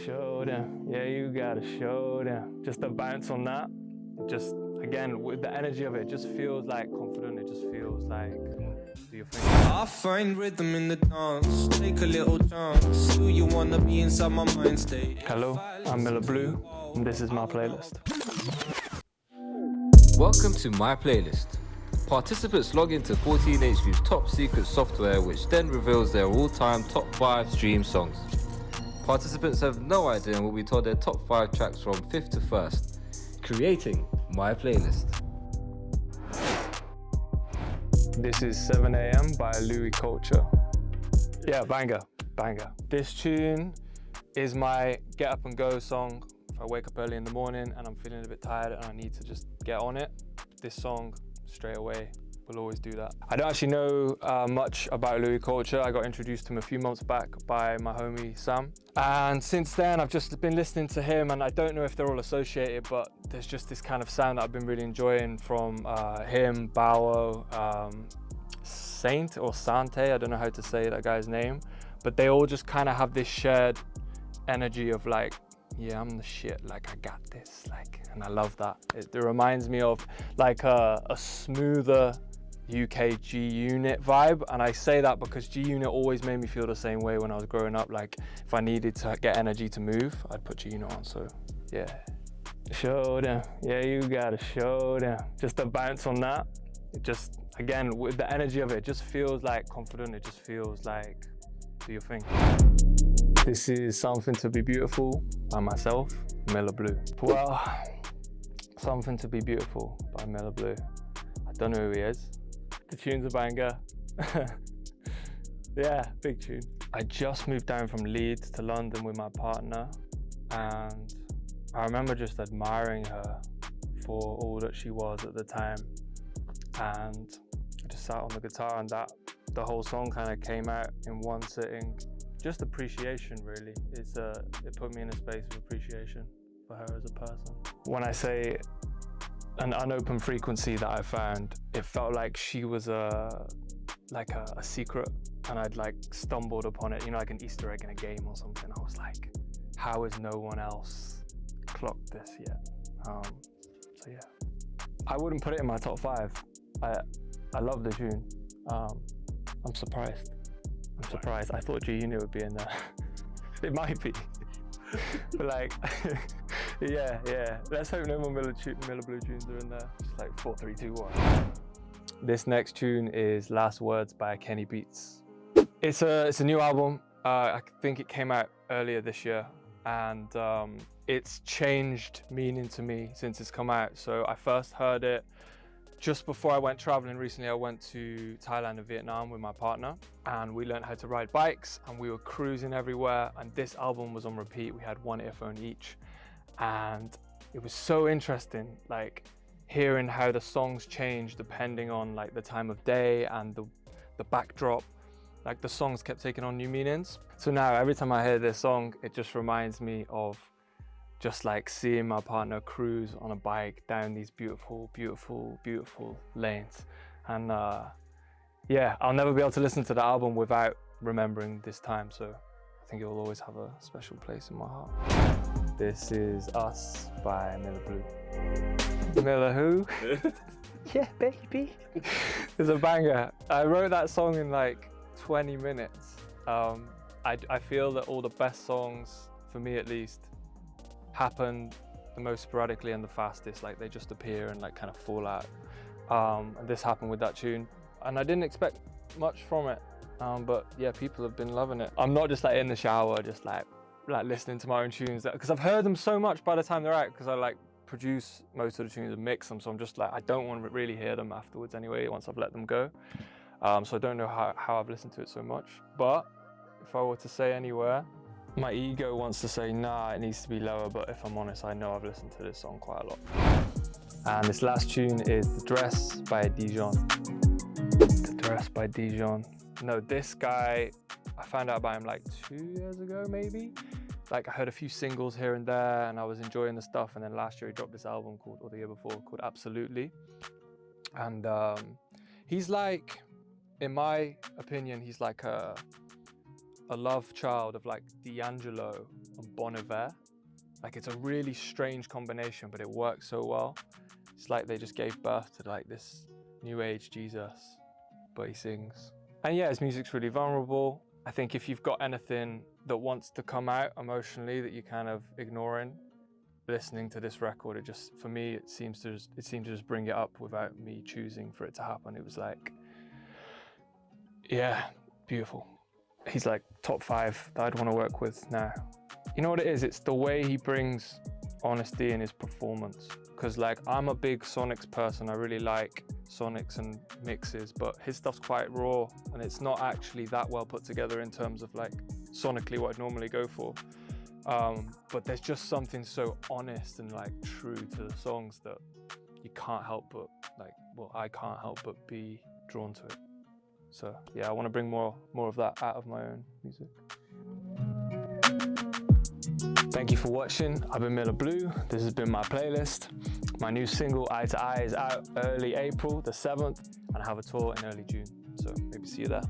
Show them, yeah, you gotta show them. Just a bounce on that, just again with the energy of it, just feels like confident. It just feels like do your thing. I find rhythm in the dance, take a little chance. Who you wanna be inside my mind state? Hello, I'm Miller Blue, and this is my playlist. Welcome to My Playlist. Participants log into 14HV's top secret software, which then reveals their all-time top 5 stream songs. Participants have no idea and will be told their top 5 tracks from 5th to 1st, creating My Playlist. This is 7 AM by Louis Culture. Yeah, banger. This tune is my get up and go song. If I wake up early in the morning and I'm feeling a bit tired and I need to just get on it, this song straight away will always do that. I don't actually know much about Louis Culture. I got introduced to him a few months back by my homie Husam. And since then I've just been listening to him, and I don't know if they're all associated, but there's just this kind of sound that I've been really enjoying from him, Bowo, Saint or Sante, I don't know how to say that guy's name, but they all just kind of have this shared energy of like, yeah, I'm the shit, like I got this, like, and I love that. It reminds me of like a smoother UK G-Unit vibe, and I say that because G-Unit always made me feel the same way when I was growing up. Like if I needed to get energy to move, I'd put G-Unit on, so yeah. Show them, yeah, you gotta show them. Just a bounce on that, it just, again, with the energy of it, it just feels like confident, it just feels like do your thing. This is Something to Be Beautiful by myself, Miller Blue. Well, Something to Be Beautiful by Miller Blue. I don't know who he is. The tune's a banger. Yeah, big tune. I just moved down from Leeds to London with my partner, and I remember just admiring her for all that she was at the time. And I just sat on the guitar, and the whole song kind of came out in one sitting. Just appreciation, really. It put me in a space of appreciation for her as a person. When I say an unopened frequency that I found, it felt like she was a secret, and I'd like stumbled upon it, you know, like an Easter egg in a game or something. I was like, how has no one else clocked this yet? So yeah, I wouldn't put it in my top 5. I love the tune. I'm surprised. I thought G-Unit would be in there. It might be. But like, yeah. Let's hope no more Miller Blue tunes are in there. Just like 4, 3, 2, 1. This next tune is Last Words by Kenny Beats. It's a new album. I think it came out earlier this year, and it's changed meaning to me since it's come out. So I first heard it just before I went traveling recently. I went to Thailand and Vietnam with my partner, and we learned how to ride bikes, and we were cruising everywhere, and this album was on repeat. We had one earphone each, and it was so interesting, like hearing how the songs change depending on like the time of day and the backdrop. Like the songs kept taking on new meanings. So now every time I hear this song, it just reminds me of just like seeing my partner cruise on a bike down these beautiful lanes. And yeah, I'll never be able to listen to the album without remembering this time. So I think it will always have a special place in my heart. This is Us by Miller Blue. Miller who? Yeah, baby. It's a banger. I wrote that song in like 20 minutes. I feel that all the best songs, for me at least, happen the most sporadically and the fastest. Like they just appear and like kind of fall out. And this happened with that tune, and I didn't expect much from it. But yeah, people have been loving it. I'm not just like in the shower, just like listening to my own tunes, because I've heard them so much by the time they're out, because I like produce most of the tunes and mix them. So I'm just like, I don't want to really hear them afterwards anyway, once I've let them go. So I don't know how I've listened to it so much. But if I were to say anywhere, my ego wants to say, nah, it needs to be lower, but if I'm honest, I know I've listened to this song quite a lot. And this last tune is The Dress by Dijon. The Dress by Dijon. No, this guy, I found out about him like 2 years ago, maybe. Like I heard a few singles here and there, and I was enjoying the stuff, and then last year he dropped this album or the year before, called Absolutely. And he's like, in my opinion, he's like a love child of like D'Angelo and Bon Iver. Like, it's a really strange combination, but it works so well. It's like they just gave birth to like this new age Jesus, but he sings. And yeah, his music's really vulnerable. I think if you've got anything that wants to come out emotionally that you're kind of ignoring, listening to this record, it just, for me, it seemed to just bring it up without me choosing for it to happen. It was like, yeah, beautiful. He's like top 5 that I'd want to work with now. You know what it is? It's the way he brings honesty in his performance. Because like, I'm a big Sonics person. I really like Sonics and mixes, but his stuff's quite raw and it's not actually that well put together in terms of like sonically what I'd normally go for. But there's just something so honest and like true to the songs that you can't help but like, well, I can't help but be drawn to it. So yeah, I want to bring more of that out of my own music. Thank you for watching. I've been Miller Blue. This has been my playlist. My new single, Eye to Eye, is out early April, the 7th, and I have a tour in early June. So maybe see you there.